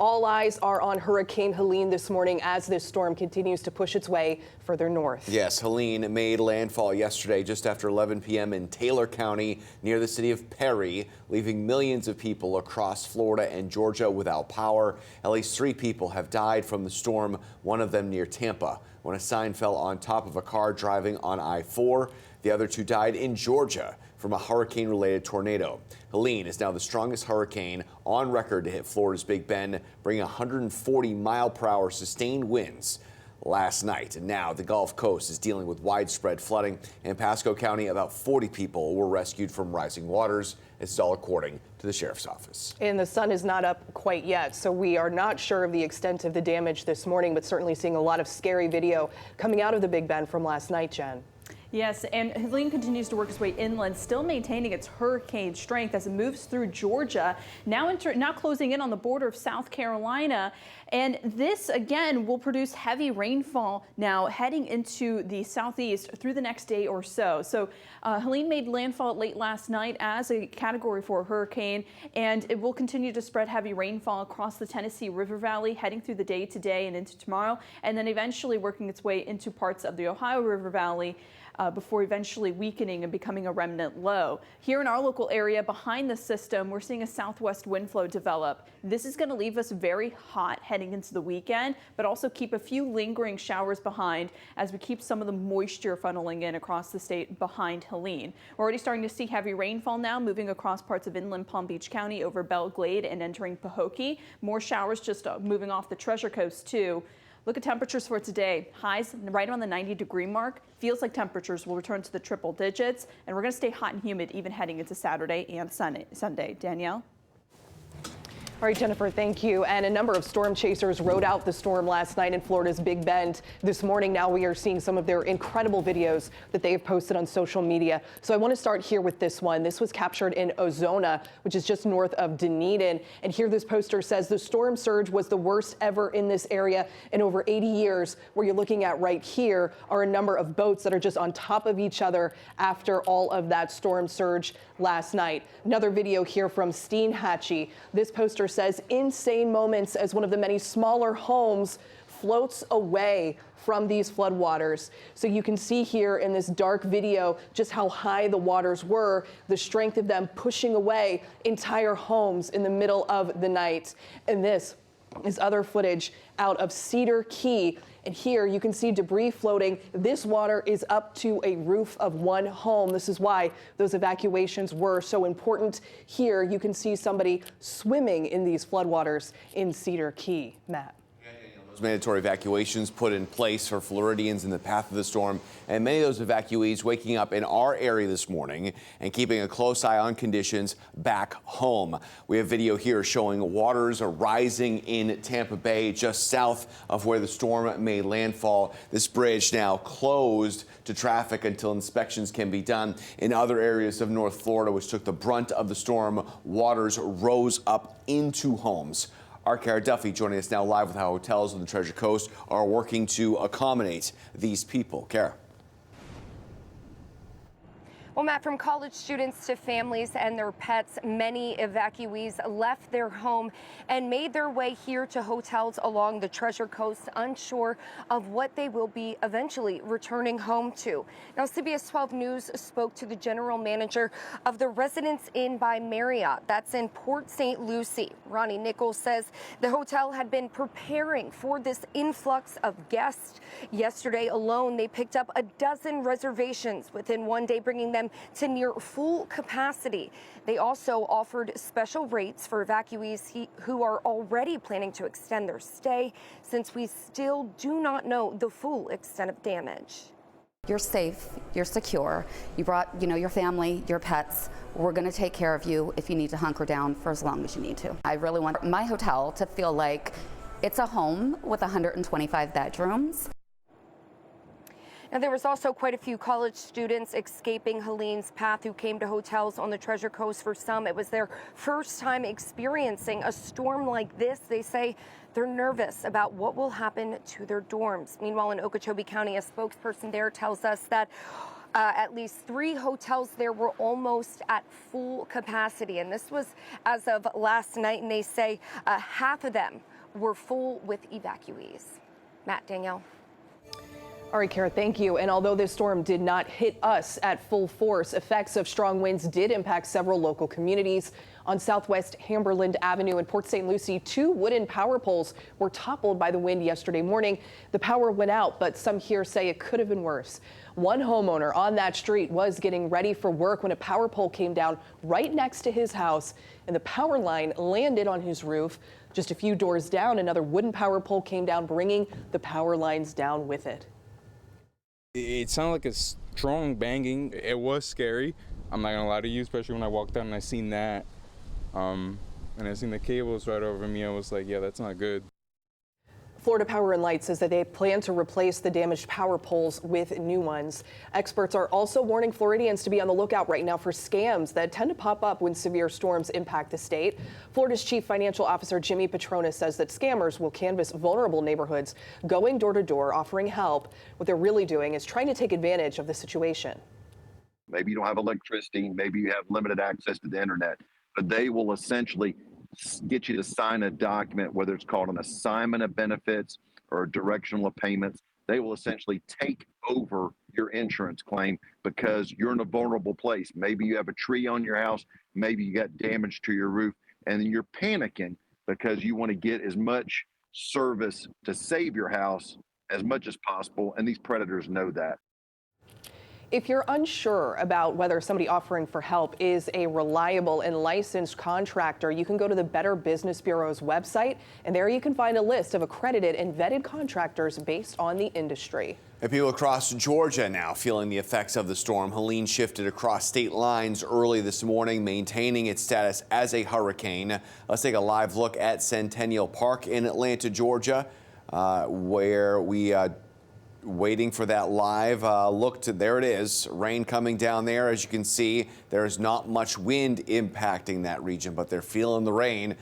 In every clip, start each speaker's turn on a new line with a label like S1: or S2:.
S1: All eyes are on Hurricane Helene this morning as this storm continues to push its way further north.
S2: Yes, Helene made landfall yesterday just after 11 p.m. in Taylor County near the city of Perry, leaving millions of people across Florida and Georgia without power. At least 3 people have died from the storm, one of them near Tampa, when a sign fell on top of a car driving on I-4. The other 2 died in Georgia from a hurricane-related tornado. Helene is now the strongest hurricane on record to hit Florida's Big Bend, bringing 140-mile-per-hour sustained winds last night. And now the Gulf Coast is dealing with widespread flooding. In Pasco County, about 40 people were rescued from rising waters. This is all according to the sheriff's office.
S1: And the sun is not up quite yet, so we are not sure of the extent of the damage this morning, but certainly seeing a lot of scary video coming out of the Big Bend from last night, Jen.
S3: Yes, and Helene continues to work its way inland, still maintaining its hurricane strength as it moves through Georgia, now closing in on the border of South Carolina. And this, again, will produce heavy rainfall now heading into the southeast through the next day or so. So Helene made landfall late last night as a Category 4 hurricane, and it will continue to spread heavy rainfall across the Tennessee River Valley heading through the day today and into tomorrow, and then eventually working its way into parts of the Ohio River Valley before eventually weakening and becoming a remnant low. Here in our local area behind the system, we're seeing a southwest wind flow develop. This is going to leave us very hot heading into the weekend, but also keep a few lingering showers behind as we keep some of the moisture funneling in across the state behind Helene. We're already starting to see heavy rainfall now moving across parts of inland Palm Beach County over Belle Glade and entering Pahokee. More showers just moving off the Treasure Coast too. Look at temperatures for today. Highs right around the 90-degree mark. Feels like temperatures will return to the triple digits, and we're going to stay hot and humid even heading into Saturday and Sunday. Danielle?
S1: All right, Jennifer, thank you. And a number of storm chasers rode out the storm last night in Florida's Big Bend. This morning, now we are seeing some of their incredible videos that they have posted on social media. So I want to start here with this one. This was captured in Ozona, which is just north of Dunedin. And here this poster says the storm surge was the worst ever in this area in over 80 years. Where you're looking at right here are a number of boats that are just on top of each other after all of that storm surge last night. Another video here from Steenhatchee. This poster says insane moments as one of the many smaller homes floats away from these floodwaters. So you can see here in this dark video just how high the waters were, the strength of them pushing away entire homes in the middle of the night. And this is other footage out of Cedar Key. And here you can see debris floating. This water is up to a roof of one home. This is why those evacuations were so important. Here you can see somebody swimming in these floodwaters in Cedar Key. Matt.
S2: Those mandatory evacuations put in place for Floridians in the path of the storm, and many of those evacuees waking up in our area this morning and keeping a close eye on conditions back home. We have video here showing waters are rising in Tampa Bay, just south of where the storm made landfall. This bridge now closed to traffic until inspections can be done. In other areas of North Florida, which took the brunt of the storm, waters rose up into homes. Our Kara Duffy joining us now live with how hotels on the Treasure Coast are working to accommodate these people. Kara.
S4: Well, Matt, from college students to families and their pets, many evacuees left their home and made their way here to hotels along the Treasure Coast, unsure of what they will be eventually returning home to. Now, CBS 12 News spoke to the general manager of the Residence Inn by Marriott. That's in Port St. Lucie. Ronnie Nichols says the hotel had been preparing for this influx of guests. Yesterday alone, they picked up a dozen reservations within one day, bringing them to near full capacity. They also offered special rates for evacuees who are already planning to extend their stay, since we still do not know the full extent of damage.
S5: You're safe, you're secure, you brought, your family, your pets. We're going to take care of you if you need to hunker down for as long as you need to. I really want my hotel to feel like it's a home with 125 bedrooms.
S4: Now, there was also quite a few college students escaping Helene's path who came to hotels on the Treasure Coast. For some, it was their first time experiencing a storm like this. They say they're nervous about what will happen to their dorms. Meanwhile, in Okeechobee County, a spokesperson there tells us that at least 3 hotels there were almost at full capacity. And this was as of last night, and they say half of them were full with evacuees. Matt, Danielle.
S1: All right, Kara, thank you. And although this storm did not hit us at full force, effects of strong winds did impact several local communities. On Southwest Hamberland Avenue in Port St. Lucie, 2 wooden power poles were toppled by the wind yesterday morning. The power went out, but some here say it could have been worse. One homeowner on that street was getting ready for work when a power pole came down right next to his house, and the power line landed on his roof. Just a few doors down, another wooden power pole came down, bringing the power lines down with it.
S6: It sounded like a strong banging. It was scary. I'm not gonna lie to you, especially when I walked out and I seen that. And I seen the cables right over me. I was like, yeah, that's not good.
S1: Florida Power and Light says that they plan to replace the damaged power poles with new ones. Experts are also warning Floridians to be on the lookout right now for scams that tend to pop up when severe storms impact the state. Florida's Chief Financial Officer Jimmy Petronas says that scammers will canvass vulnerable neighborhoods, going door to door, offering help. What they're really doing is trying to take advantage of the situation.
S7: Maybe you don't have electricity, maybe you have limited access to the internet, but they will essentially get you to sign a document, whether it's called an assignment of benefits or a directional of payments. They will essentially take over your insurance claim because you're in a vulnerable place. Maybe you have a tree on your house, maybe you got damage to your roof, and then you're panicking because you want to get as much service to save your house as much as possible, and these predators know that.
S1: If you're unsure about whether somebody offering for help is a reliable and licensed contractor, you can go to the Better Business Bureau's website, and there you can find a list of accredited and vetted contractors based on the industry.
S2: And people across Georgia now feeling the effects of the storm. Helene shifted across state lines early this morning, maintaining its status as a hurricane. Let's take a live look at Centennial Park in Atlanta, Georgia, where we waiting for that live look. There it is. Rain coming down there. As you can see, there's not much wind impacting that region, but they're feeling the rain.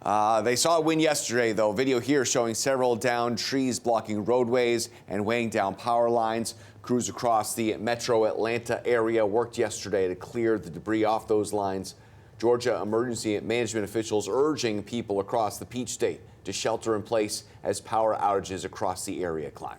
S2: They saw wind yesterday, though. Video here showing several downed trees blocking roadways and weighing down power lines. Crews across the metro Atlanta area worked yesterday to clear the debris off those lines. Georgia emergency management officials urging people across the Peach State to shelter in place as power outages across the area climb.